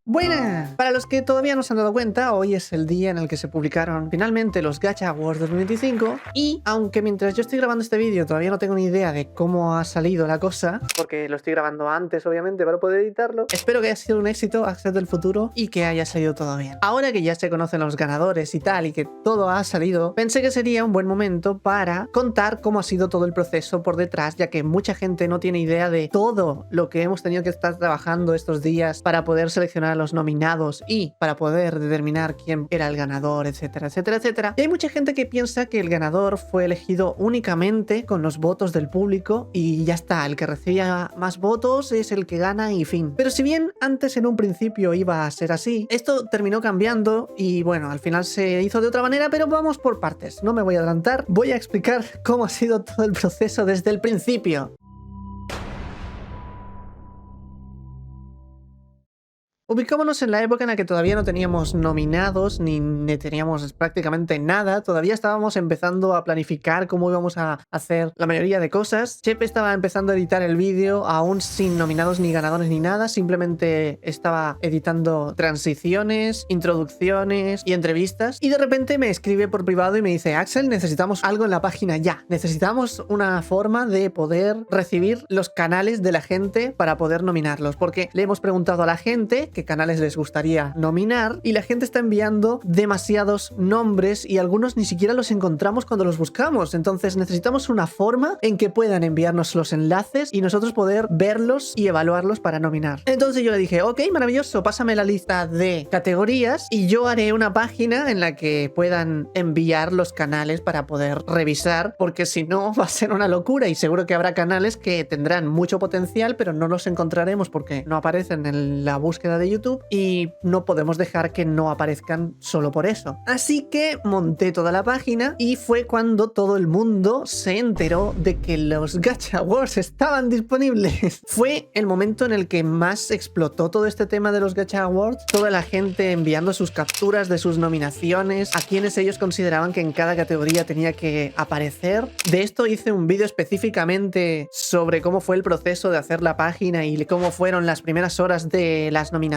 Buenas. Para los que todavía no se han dado cuenta, hoy es el día en el que se publicaron finalmente los Gacha Awards 2025 y aunque mientras yo estoy grabando este vídeo todavía no tengo ni idea de cómo ha salido la cosa, porque lo estoy grabando antes obviamente para poder editarlo, espero que haya sido un éxito, Access del futuro, y que haya salido todo bien. Ahora que ya se conocen los ganadores y tal y que todo ha salido, pensé que sería un buen momento para contar cómo ha sido todo el proceso por detrás, ya que mucha gente no tiene idea de todo lo que hemos tenido que estar trabajando estos días para poder seleccionar a los nominados y para poder determinar quién era el ganador, etcétera, etcétera, etcétera. Y hay mucha gente que piensa que el ganador fue elegido únicamente con los votos del público y ya está, el que recibía más votos es el que gana y fin. Pero si bien antes en un principio iba a ser así, esto terminó cambiando y bueno, al final se hizo de otra manera, pero vamos por partes, no me voy a adelantar, voy a explicar cómo ha sido todo el proceso desde el principio. Ubicámonos en la época en la que todavía no teníamos nominados ni teníamos prácticamente nada, todavía estábamos empezando a planificar cómo íbamos a hacer la mayoría de cosas. Chepe estaba empezando a editar el vídeo aún sin nominados ni ganadores ni nada, simplemente estaba editando transiciones, introducciones y entrevistas y de repente me escribe por privado y me dice: Axel, necesitamos algo en la página ya, necesitamos una forma de poder recibir los canales de la gente para poder nominarlos, porque le hemos preguntado a la gente qué canales les gustaría nominar y la gente está enviando demasiados nombres y algunos ni siquiera los encontramos cuando los buscamos. Entonces necesitamos una forma en que puedan enviarnos los enlaces y nosotros poder verlos y evaluarlos para nominar. Entonces yo le dije: ok, maravilloso, pásame la lista de categorías y yo haré una página en la que puedan enviar los canales para poder revisar, porque si no va a ser una locura y seguro que habrá canales que tendrán mucho potencial pero no los encontraremos porque no aparecen en la búsqueda de YouTube y no podemos dejar que no aparezcan solo por eso. Así que monté toda la página y fue cuando todo el mundo se enteró de que los Gacha Awards estaban disponibles. Fue el momento en el que más explotó todo este tema de los Gacha Awards, toda la gente enviando sus capturas de sus nominaciones, a quienes ellos consideraban que en cada categoría tenía que aparecer. De esto hice un vídeo específicamente sobre cómo fue el proceso de hacer la página y cómo fueron las primeras horas de las nominaciones.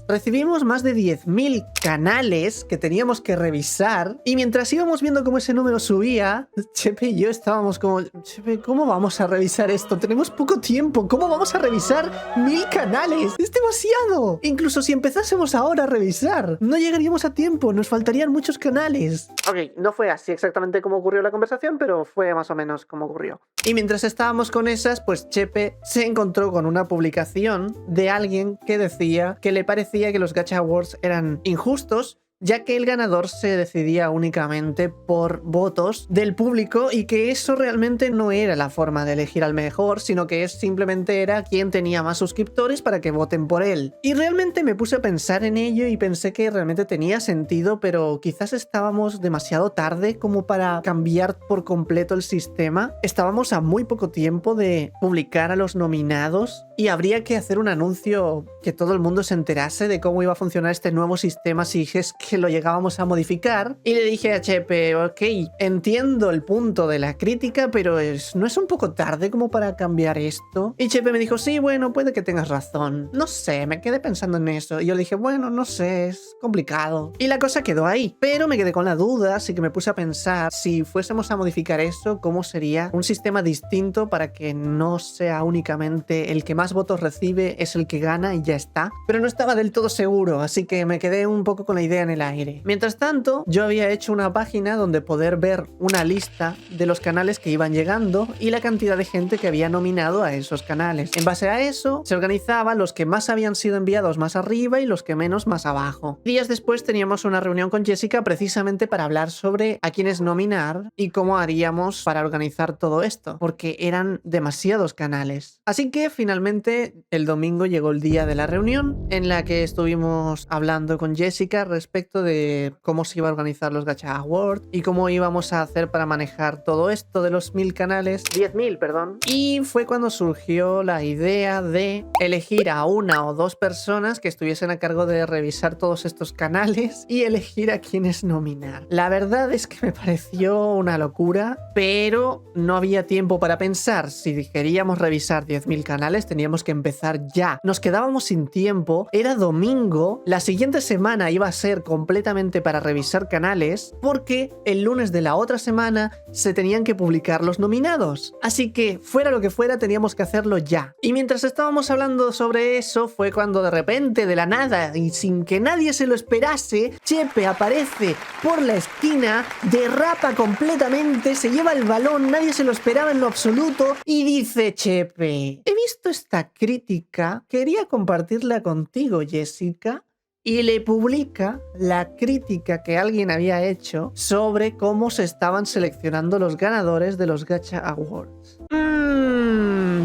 Recibimos más de 10.000 canales que teníamos que revisar y mientras íbamos viendo cómo ese número subía, Chepe y yo estábamos como: Chepe, ¿cómo vamos a revisar esto? Tenemos poco tiempo, ¿cómo vamos a revisar 1.000 canales? ¡Es demasiado! Incluso si empezásemos ahora a revisar, no llegaríamos a tiempo, nos faltarían muchos canales. Ok, no fue así exactamente como ocurrió la conversación, pero fue más o menos como ocurrió. Y mientras estábamos con esas, pues Chepe se encontró con una publicación de alguien que decía que le parecía que los Gacha Awards eran injustos, ya que el ganador se decidía únicamente por votos del público y que eso realmente no era la forma de elegir al mejor, sino que simplemente era quien tenía más suscriptores para que voten por él. Y realmente me puse a pensar en ello y pensé que realmente tenía sentido, pero quizás estábamos demasiado tarde como para cambiar por completo el sistema. Estábamos a muy poco tiempo de publicar a los nominados y habría que hacer un anuncio que todo el mundo se enterase de cómo iba a funcionar este nuevo sistema si es que lo llegábamos a modificar. Y le dije a Chepe: ok, entiendo el punto de la crítica, pero ¿no es un poco tarde como para cambiar esto? Y Chepe me dijo: sí, bueno, puede que tengas razón. No sé, me quedé pensando en eso. Y yo le dije: bueno, no sé, es complicado. Y la cosa quedó ahí. Pero me quedé con la duda, así que me puse a pensar, si fuésemos a modificar eso, ¿cómo sería un sistema distinto para que no sea únicamente el que más votos recibe es el que gana y ya está? Pero no estaba del todo seguro, así que me quedé un poco con la idea en el aire. Mientras tanto, yo había hecho una página donde poder ver una lista de los canales que iban llegando y la cantidad de gente que había nominado a esos canales. En base a eso, se organizaba los que más habían sido enviados más arriba y los que menos más abajo. Días después teníamos una reunión con Jessica precisamente para hablar sobre a quiénes nominar y cómo haríamos para organizar todo esto, porque eran demasiados canales. Así que finalmente el domingo llegó el día de la reunión en la que estuvimos hablando con Jessica respecto proyecto de cómo se iba a organizar los Gacha Awards y cómo íbamos a hacer para manejar todo esto de los 1000 canales, 10.000, perdón. Y fue cuando surgió la idea de elegir a una o dos personas que estuviesen a cargo de revisar todos estos canales y elegir a quienes nominar. La verdad es que me pareció una locura, pero no había tiempo para pensar. Si queríamos revisar 10.000 canales, teníamos que empezar ya. Nos quedábamos sin tiempo, era domingo, la siguiente semana iba a ser completamente para revisar canales, porque el lunes de la otra semana se tenían que publicar los nominados. Así que, fuera lo que fuera, teníamos que hacerlo ya. Y mientras estábamos hablando sobre eso, fue cuando de repente, de la nada, y sin que nadie se lo esperase, Chepe aparece por la esquina, derrapa completamente, se lleva el balón, nadie se lo esperaba en lo absoluto, y dice: Chepe, he visto esta crítica, quería compartirla contigo, Jessica. Y le publica la crítica que alguien había hecho sobre cómo se estaban seleccionando los ganadores de los Gacha Awards.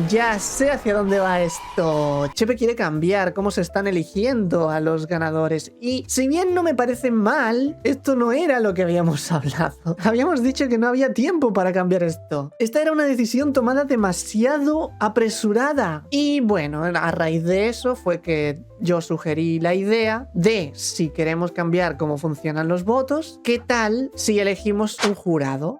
Ya sé hacia dónde va esto. Chepe quiere cambiar cómo se están eligiendo a los ganadores. Y si bien no me parece mal, esto no era lo que habíamos hablado. Habíamos dicho que no había tiempo para cambiar esto. Esta era una decisión tomada demasiado apresurada. Y bueno, a raíz de eso fue que yo sugerí la idea de, si queremos cambiar cómo funcionan los votos, ¿qué tal si elegimos un jurado?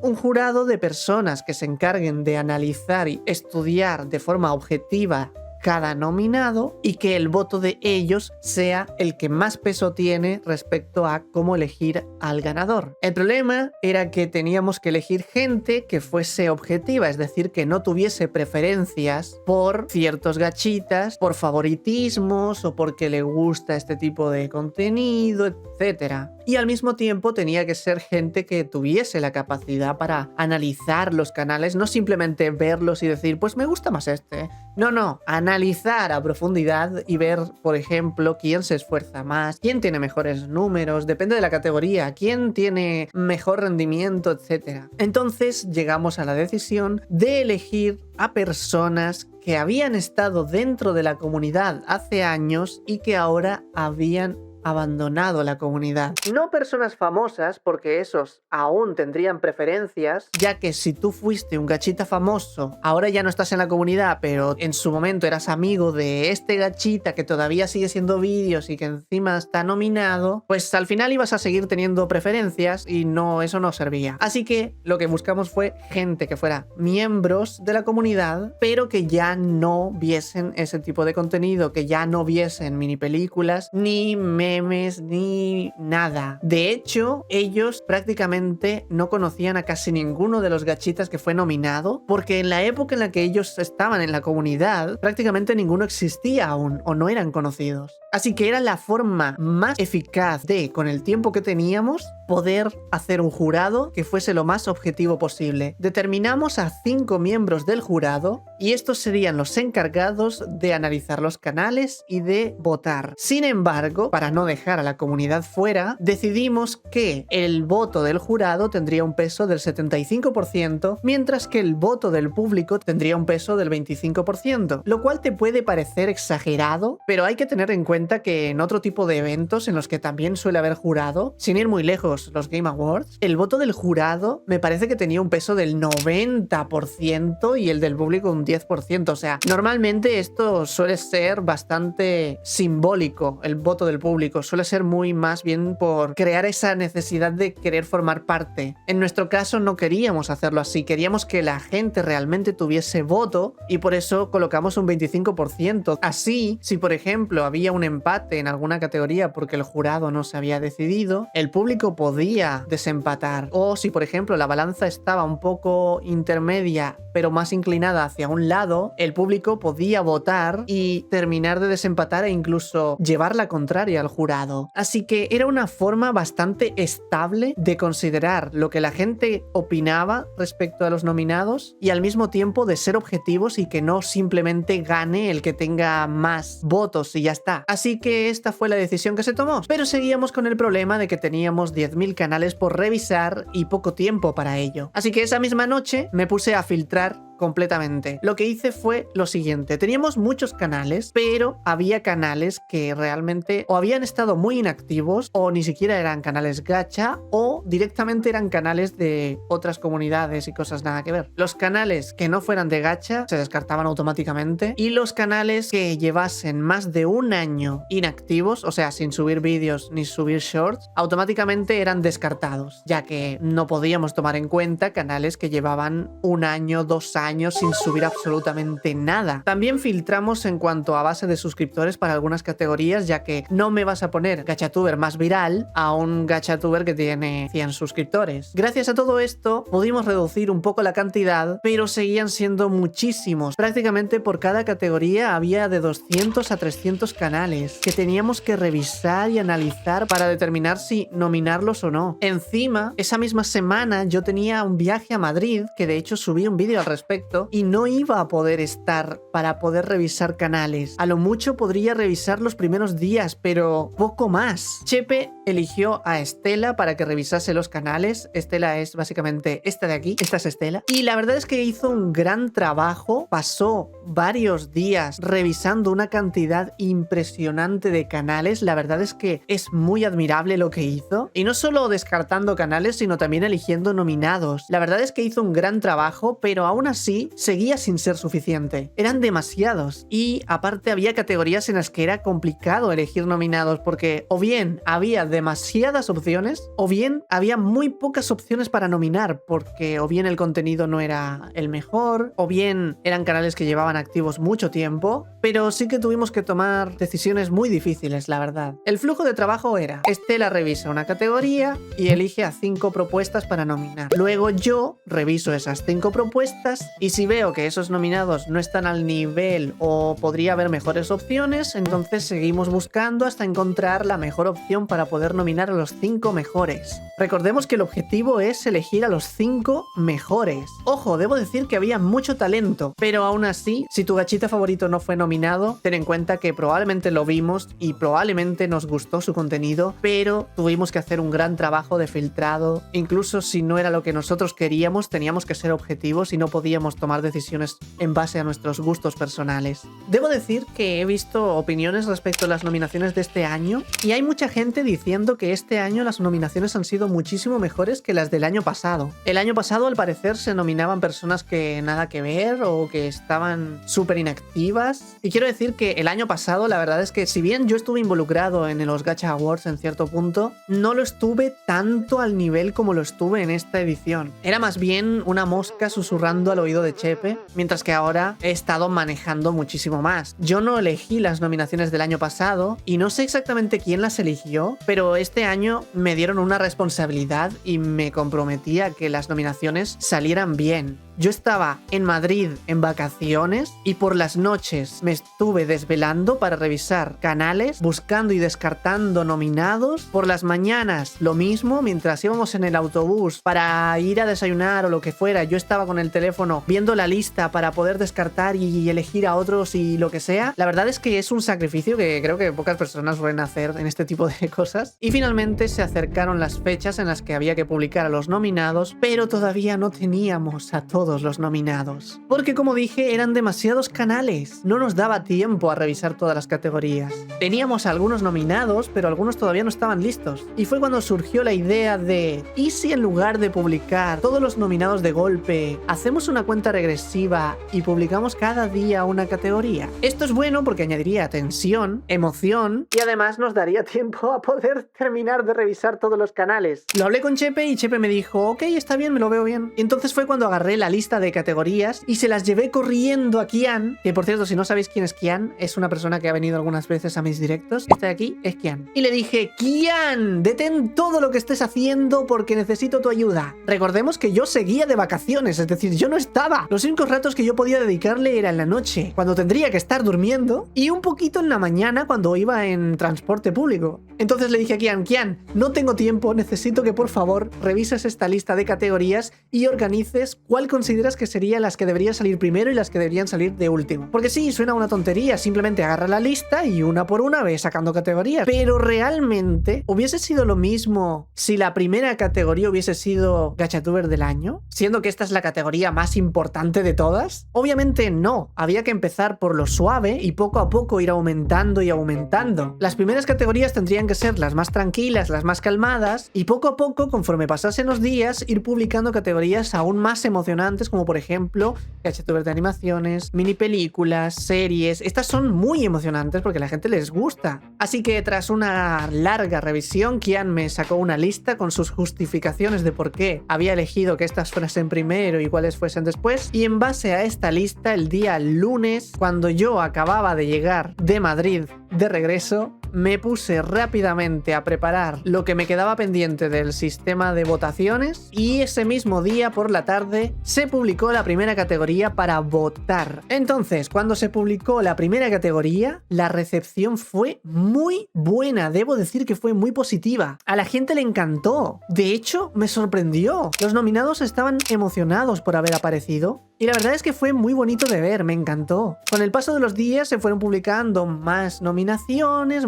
Un jurado de personas que se encarguen de analizar y estudiar de forma objetiva cada nominado y que el voto de ellos sea el que más peso tiene respecto a cómo elegir al ganador. El problema era que teníamos que elegir gente que fuese objetiva, es decir, que no tuviese preferencias por ciertos gachitas, por favoritismos o porque le gusta este tipo de contenido, etc. Y al mismo tiempo tenía que ser gente que tuviese la capacidad para analizar los canales, no simplemente verlos y decir, pues me gusta más este. No, analizar a profundidad y ver, por ejemplo, quién se esfuerza más, quién tiene mejores números, depende de la categoría, quién tiene mejor rendimiento, etc. Entonces llegamos a la decisión de elegir a personas que habían estado dentro de la comunidad hace años y que ahora habían abandonado la comunidad. No personas famosas, porque esos aún tendrían preferencias, ya que si tú fuiste un gachita famoso, ahora ya no estás en la comunidad, pero en su momento eras amigo de este gachita que todavía sigue siendo vídeos y que encima está nominado, pues al final ibas a seguir teniendo preferencias y no, eso no servía. Así que lo que buscamos fue gente que fuera miembros de la comunidad, pero que ya no viesen ese tipo de contenido, que ya no viesen mini películas, ni memes, ni nada. De hecho, ellos prácticamente no conocían a casi ninguno de los gachitas que fue nominado, porque en la época en la que ellos estaban en la comunidad, prácticamente ninguno existía aún, o no eran conocidos. Así que era la forma más eficaz de, con el tiempo que teníamos, poder hacer un jurado que fuese lo más objetivo posible. Determinamos a 5 miembros del jurado y estos serían los encargados de analizar los canales y de votar. Sin embargo, para no dejar a la comunidad fuera, decidimos que el voto del jurado tendría un peso del 75%, mientras que el voto del público tendría un peso del 25%, lo cual te puede parecer exagerado, pero hay que tener en cuenta que en otro tipo de eventos en los que también suele haber jurado, sin ir muy lejos, los Game Awards, el voto del jurado me parece que tenía un peso del 90% y el del público un 10%. O sea, normalmente esto suele ser bastante simbólico, el voto del público. Suele ser muy más bien por crear esa necesidad de querer formar parte. En nuestro caso no queríamos hacerlo así, queríamos que la gente realmente tuviese voto y por eso colocamos un 25%. Así, si por ejemplo había un empate en alguna categoría porque el jurado no se había decidido, el público podía desempatar. O si por ejemplo la balanza estaba un poco intermedia pero más inclinada hacia un lado, el público podía votar y terminar de desempatar e incluso llevar la contraria al jurado. Así que era una forma bastante estable de considerar lo que la gente opinaba respecto a los nominados y al mismo tiempo de ser objetivos y que no simplemente gane el que tenga más votos y ya está. Así que esta fue la decisión que se tomó. Pero seguíamos con el problema de que teníamos 10.000 canales por revisar y poco tiempo para ello. Así que esa misma noche me puse a filtrar completamente. Lo que hice fue lo siguiente. Teníamos muchos canales, pero había canales que realmente o habían estado muy inactivos o ni siquiera eran canales gacha o directamente eran canales de otras comunidades y cosas nada que ver. Los canales que no fueran de gacha se descartaban automáticamente y los canales que llevasen más de un año inactivos, o sea, sin subir vídeos ni subir shorts, automáticamente eran descartados, ya que no podíamos tomar en cuenta canales que llevaban un año, 2 años sin subir absolutamente nada. También filtramos en cuanto a base de suscriptores para algunas categorías, ya que no me vas a poner gachatuber más viral a un gachatuber que tiene 100 suscriptores. Gracias a todo esto pudimos reducir un poco la cantidad, pero seguían siendo muchísimos. Prácticamente por cada categoría había de 200 a 300 canales que teníamos que revisar y analizar para determinar si nominarlos o no. Encima, esa misma semana yo tenía un viaje a Madrid, que de hecho subí un vídeo al respecto, y no iba a poder estar para poder revisar canales. A lo mucho podría revisar los primeros días, pero poco más. Chepe eligió a Estela para que revisase los canales. Estela es básicamente esta de aquí. Esta es Estela. Y la verdad es que hizo un gran trabajo. Pasó varios días revisando una cantidad impresionante de canales. La verdad es que es muy admirable lo que hizo. Y no solo descartando canales, sino también eligiendo nominados. La verdad es que hizo un gran trabajo, pero aún así seguía sin ser suficiente. Eran demasiados. Y aparte había categorías en las que era complicado elegir nominados porque o bien había demasiadas opciones o bien había muy pocas opciones para nominar porque o bien el contenido no era el mejor o bien eran canales que llevaban activos mucho tiempo, pero sí que tuvimos que tomar decisiones muy difíciles, la verdad. El flujo de trabajo era: Estela revisa una categoría y elige a 5 propuestas para nominar. Luego yo reviso esas 5 propuestas y si veo que esos nominados no están al nivel o podría haber mejores opciones, entonces seguimos buscando hasta encontrar la mejor opción para poder nominar a los 5 mejores. Recordemos que el objetivo es elegir a los 5 mejores. Ojo, debo decir que había mucho talento, pero aún así, si tu gachita favorito no fue nominado, ten en cuenta que probablemente lo vimos y probablemente nos gustó su contenido, pero tuvimos que hacer un gran trabajo de filtrado. Incluso si no era lo que nosotros queríamos, teníamos que ser objetivos y no podíamos tomar decisiones en base a nuestros gustos personales. Debo decir que he visto opiniones respecto a las nominaciones de este año y hay mucha gente diciendo que este año las nominaciones han sido muchísimo mejores que las del año pasado. El año pasado al parecer se nominaban personas que nada que ver o que estaban súper inactivas, y quiero decir que el año pasado la verdad es que si bien yo estuve involucrado en los Gacha Awards en cierto punto, no lo estuve tanto al nivel como lo estuve en esta edición. Era más bien una mosca susurrando al oído de Chepe, mientras que ahora he estado manejando muchísimo más. Yo no elegí las nominaciones del año pasado y no sé exactamente quién las eligió, pero este año me dieron una responsabilidad y me comprometí a que las nominaciones salieran bien. Yo estaba en Madrid en vacaciones y por las noches me estuve desvelando para revisar canales, buscando y descartando nominados. Por las mañanas lo mismo, mientras íbamos en el autobús para ir a desayunar o lo que fuera, yo estaba con el teléfono viendo la lista para poder descartar y elegir a otros y lo que sea. La verdad es que es un sacrificio que creo que pocas personas suelen hacer en este tipo de cosas. Y finalmente se acercaron las fechas en las que había que publicar a los nominados, pero todavía no teníamos a todos los nominados. Porque como dije, eran demasiados canales. No nos daba tiempo a revisar todas las categorías. Teníamos algunos nominados, pero algunos todavía no estaban listos. Y fue cuando surgió la idea de: ¿y si en lugar de publicar todos los nominados de golpe, hacemos una cuenta regresiva y publicamos cada día una categoría? Esto es bueno porque añadiría tensión, emoción y además nos daría tiempo a poder terminar de revisar todos los canales. Lo hablé con Chepe y Chepe me dijo: ok, está bien, me lo veo bien. Y entonces fue cuando agarré la lista de categorías y se las llevé corriendo a Kian, que por cierto, si no sabéis quién es Kian, es una persona que ha venido algunas veces a mis directos. Este de aquí es Kian. Y le dije: Kian, detén todo lo que estés haciendo porque necesito tu ayuda. Recordemos que yo seguía de vacaciones, es decir, yo no estaba. Los únicos ratos que yo podía dedicarle era en la noche, cuando tendría que estar durmiendo, y un poquito en la mañana cuando iba en transporte público. Entonces le dije a Kian: Kian, no tengo tiempo, necesito que por favor revises esta lista de categorías y organices cuál consideras consideras que serían las que deberían salir primero y las que deberían salir de último? Porque sí, suena una tontería, simplemente agarra la lista y una por una ve sacando categorías. Pero realmente, ¿hubiese sido lo mismo si la primera categoría hubiese sido Gachatuber del año? Siendo que esta es la categoría más importante de todas. Obviamente no, había que empezar por lo suave y poco a poco ir aumentando y aumentando. Las primeras categorías tendrían que ser las más tranquilas, las más calmadas, y poco a poco, conforme pasasen los días, ir publicando categorías aún más emocionantes, como por ejemplo Gachatuber de animaciones, mini películas, series. Estas son muy emocionantes porque a la gente les gusta. Así que tras una larga revisión, Kian me sacó una lista con sus justificaciones de por qué había elegido que estas fuesen primero y cuáles fuesen después, y en base a esta lista, el día lunes, cuando yo acababa de llegar de Madrid de regreso, me puse rápidamente a preparar lo que me quedaba pendiente del sistema de votaciones, y ese mismo día por la tarde se publicó la primera categoría para votar. Entonces, cuando se publicó la primera categoría, la recepción fue muy buena, debo decir que fue muy positiva. A la gente le encantó. De hecho, me sorprendió. Los nominados estaban emocionados por haber aparecido. Y la verdad es que fue muy bonito de ver, me encantó. Con el paso de los días se fueron publicando más nominaciones,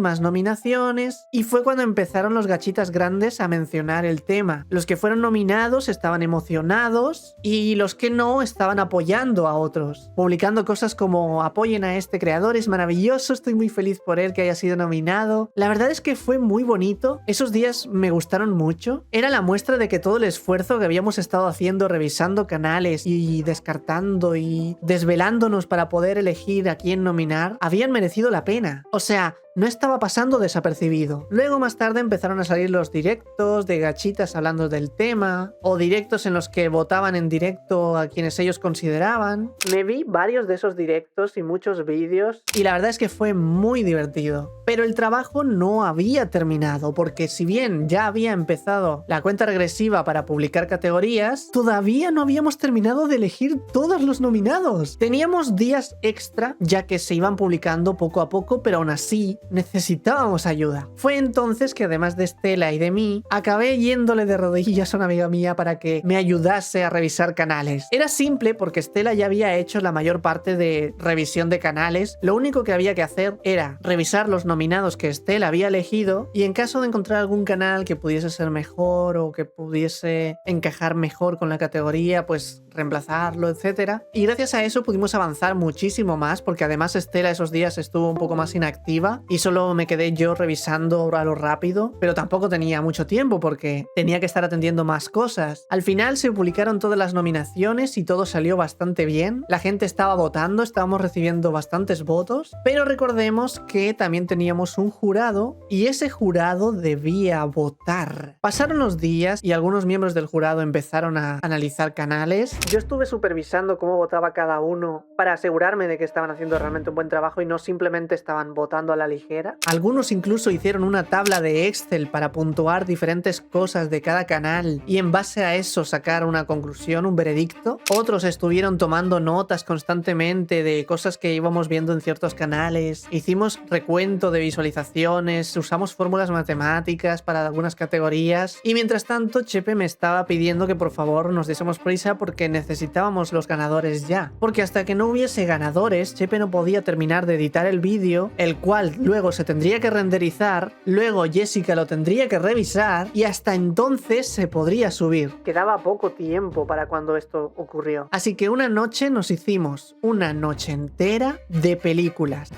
y fue cuando empezaron los gachitas grandes a mencionar el tema. Los que fueron nominados estaban emocionados y los que no estaban apoyando a otros, publicando cosas como apoyen a este creador, es maravilloso, estoy muy feliz por él que haya sido nominado. La verdad es que fue muy bonito, esos días me gustaron mucho. Era la muestra de que todo el esfuerzo que habíamos estado haciendo revisando canales y descartando y desvelándonos para poder elegir a quién nominar habían merecido la pena. O sea, no estaba pasando desapercibido. Luego más tarde empezaron a salir los directos de gachitas hablando del tema, o directos en los que votaban en directo a quienes ellos consideraban. Me vi varios de esos directos y muchos vídeos, y la verdad es que fue muy divertido. Pero el trabajo no había terminado, porque si bien ya había empezado la cuenta regresiva para publicar categorías, todavía no habíamos terminado de elegir todos los nominados. Teníamos días extra, ya que se iban publicando poco a poco, pero aún así necesitábamos ayuda. Fue entonces que, además de Estela y de mí, acabé yéndole de rodillas a una amiga mía para que me ayudase a revisar canales. Era simple porque Estela ya había hecho la mayor parte de revisión de canales. Lo único que había que hacer era revisar los nominados que Estela había elegido, y en caso de encontrar algún canal que pudiese ser mejor o que pudiese encajar mejor con la categoría, pues reemplazarlo, etcétera. Y gracias a eso pudimos avanzar muchísimo más, porque además Estela esos días estuvo un poco más inactiva y solo me quedé yo revisando a lo rápido, pero tampoco tenía mucho tiempo porque tenía que estar atendiendo más cosas. Al final se publicaron todas las nominaciones y todo salió bastante bien. La gente estaba votando, estábamos recibiendo bastantes votos, pero recordemos que también teníamos un jurado y ese jurado debía votar. Pasaron los días y algunos miembros del jurado empezaron a analizar canales. Yo estuve supervisando cómo votaba cada uno para asegurarme de que estaban haciendo realmente un buen trabajo y no simplemente estaban votando a la ligera. Algunos incluso hicieron una tabla de Excel para puntuar diferentes cosas de cada canal y en base a eso sacar una conclusión, un veredicto. Otros estuvieron tomando notas constantemente de cosas que íbamos viendo en ciertos canales. Hicimos recuento de visualizaciones, usamos fórmulas matemáticas para algunas categorías, y mientras tanto Chepe me estaba pidiendo que por favor nos diésemos prisa porque necesitábamos los ganadores ya. Porque hasta que no hubiese ganadores, Chepe no podía terminar de editar el vídeo, el cual luego se tendría que renderizar, luego Jessica lo tendría que revisar y hasta entonces se podría subir. Quedaba poco tiempo para cuando esto ocurrió. Así que una noche nos hicimos una noche entera de películas.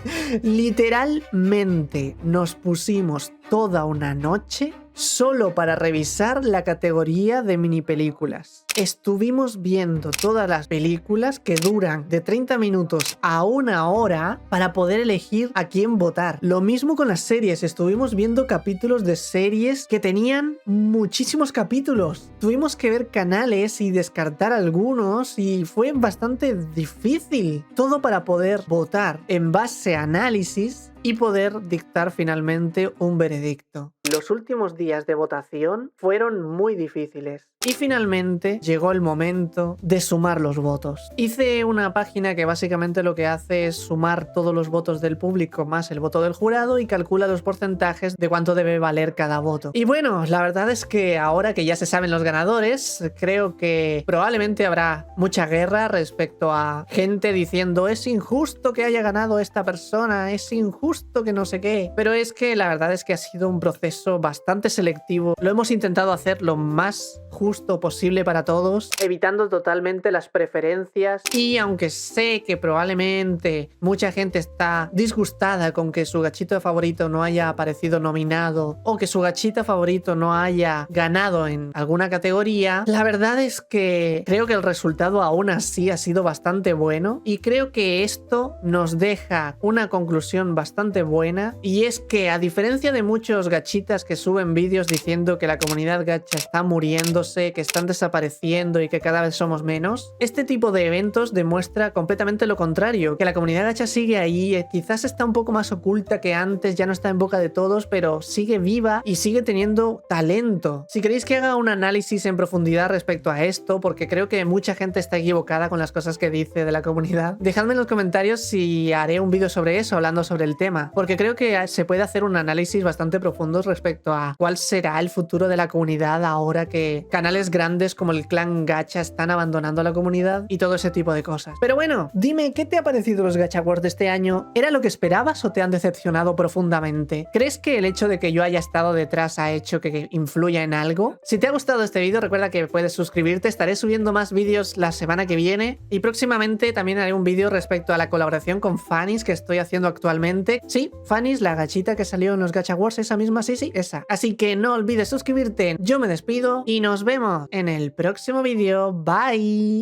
Literalmente nos pusimos toda una noche solo para revisar la categoría de mini películas. Estuvimos viendo todas las películas que duran de 30 minutos a 1 hora para poder elegir a quién votar. Lo mismo con las series, estuvimos viendo capítulos de series que tenían muchísimos capítulos. Tuvimos que ver canales y descartar algunos y fue bastante difícil. Todo para poder votar en base a análisis y poder dictar finalmente un veredicto. Los últimos días de votación fueron muy difíciles. Y finalmente llegó el momento de sumar los votos. Hice una página que básicamente lo que hace es sumar todos los votos del público más el voto del jurado y calcula los porcentajes de cuánto debe valer cada voto. Y bueno, la verdad es que ahora que ya se saben los ganadores, creo que probablemente habrá mucha guerra respecto a gente diciendo es injusto que haya ganado esta persona, es injusto que no sé qué. Pero es que la verdad es que ha sido un proceso bastante selectivo. Lo hemos intentado hacer lo más justo posible para todos, evitando totalmente las preferencias. Y aunque sé que probablemente mucha gente está disgustada con que su gachito favorito no haya aparecido nominado o que su gachita favorito no haya ganado en alguna categoría, la verdad es que creo que el resultado aún así ha sido bastante bueno y creo que esto nos deja una conclusión bastante buena, y es que a diferencia de muchos gachitas que suben vídeos diciendo que la comunidad gacha está muriéndose, que están desapareciendo y que cada vez somos menos, este tipo de eventos demuestra completamente lo contrario, que la comunidad gacha sigue ahí, quizás está un poco más oculta que antes, ya no está en boca de todos, pero sigue viva y sigue teniendo talento. Si queréis que haga un análisis en profundidad respecto a esto, porque creo que mucha gente está equivocada con las cosas que dice de la comunidad, dejadme en los comentarios si haré un vídeo sobre eso, hablando sobre el tema, porque creo que se puede hacer un análisis bastante profundo respecto a cuál será el futuro de la comunidad ahora que canales grandes como el clan gacha están abandonando la comunidad y todo ese tipo de cosas. Pero bueno, dime, ¿qué te ha parecido los Gacha Awards de este año? ¿Era lo que esperabas o te han decepcionado profundamente? ¿Crees que el hecho de que yo haya estado detrás ha hecho que influya en algo? Si te ha gustado este vídeo, recuerda que puedes suscribirte, estaré subiendo más vídeos la semana que viene y próximamente también haré un vídeo respecto a la colaboración con Fanny's que estoy haciendo actualmente. Sí, Fanny's, la gachita que salió en los Gacha Awards, esa misma, sí, esa. Así que no olvides suscribirte, yo me despido y nos vemos en el próximo vídeo. Bye.